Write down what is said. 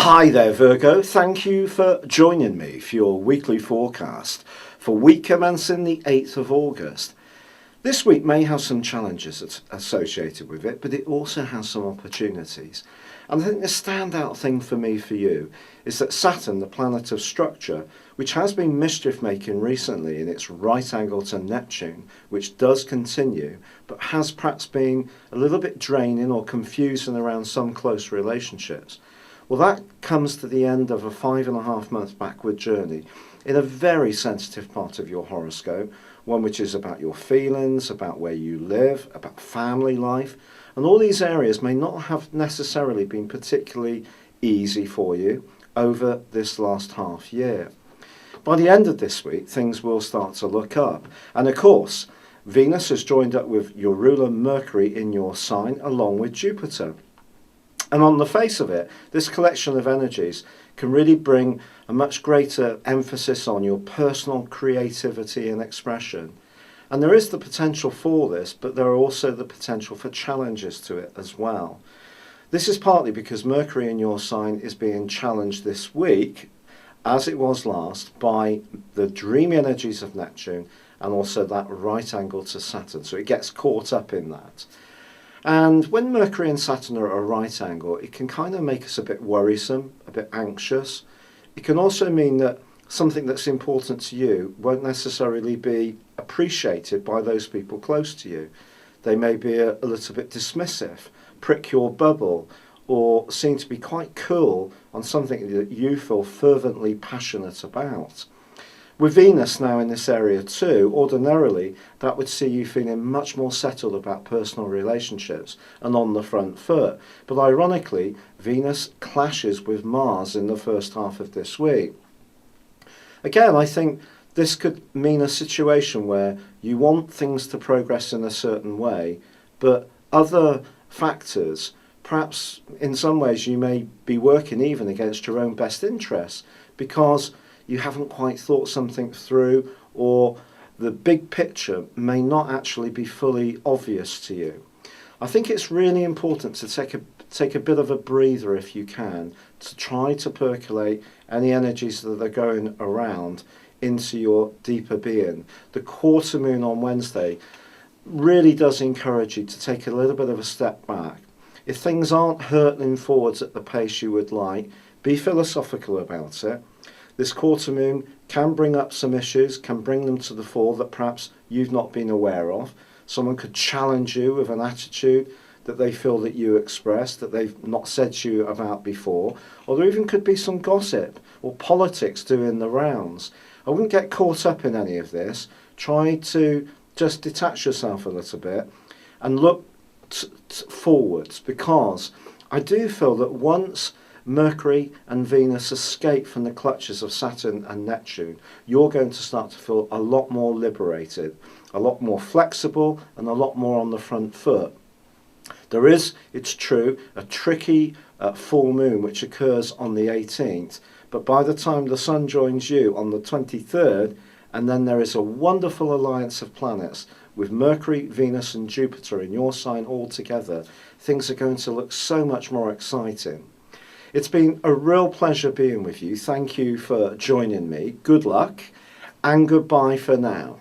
Hi there, Virgo. Thank you for joining me for your weekly forecast for week commencing the 8th of August. This week may have some challenges associated with it, but it also has some opportunities. And I think the standout thing for me for you is that Saturn, the planet of structure, which has been mischief making recently in its right angle to Neptune, which does continue, but has perhaps been a little bit draining or confusing around some close relationships. Well, that comes to the end of a 5.5 month backward journey in a very sensitive part of your horoscope, one which is about your feelings, about where you live, about family life, and all these areas may not have necessarily been particularly easy for you over this last half year. By the end of this week, things will start to look up, and of course, Venus has joined up with your ruler Mercury in your sign along with Jupiter. And on the face of it, this collection of energies can really bring a much greater emphasis on your personal creativity and expression. And there is the potential for this, but there are also the potential for challenges to it as well. This is partly because Mercury in your sign is being challenged this week, as it was last, by the dreamy energies of Neptune and also that right angle to Saturn. So it gets caught up in that. And when Mercury and Saturn are at a right angle, it can kind of make us a bit worrisome, a bit anxious. It can also mean that something that's important to you won't necessarily be appreciated by those people close to you. They may be a little bit dismissive, prick your bubble, or seem to be quite cool on something that you feel fervently passionate about. With Venus now in this area too, ordinarily that would see you feeling much more settled about personal relationships and on the front foot. But ironically, Venus clashes with Mars in the first half of this week. Again, I think this could mean a situation where you want things to progress in a certain way, but other factors, perhaps in some ways you may be working even against your own best interests because you haven't quite thought something through, or the big picture may not actually be fully obvious to you. I think it's really important to take a bit of a breather if you can, to try to percolate any energies that are going around into your deeper being. The quarter moon on Wednesday really does encourage you to take a little bit of a step back. If things aren't hurtling forwards at the pace you would like, be philosophical about it. This quarter moon can bring up some issues, can bring them to the fore that perhaps you've not been aware of. Someone could challenge you with an attitude that they feel that you express, that they've not said to you about before, or there even could be some gossip or politics doing the rounds. I wouldn't get caught up in any of this. Try to just detach yourself a little bit and look forwards, because I do feel that once Mercury and Venus escape from the clutches of Saturn and Neptune, you're going to start to feel a lot more liberated, a lot more flexible, and a lot more on the front foot. There is, it's true, a tricky full moon which occurs on the 18th, but by the time the Sun joins you on the 23rd, and then there is a wonderful alliance of planets with Mercury, Venus and Jupiter in your sign all together, things are going to look so much more exciting. It's been a real pleasure being with you. Thank you for joining me. Good luck and goodbye for now.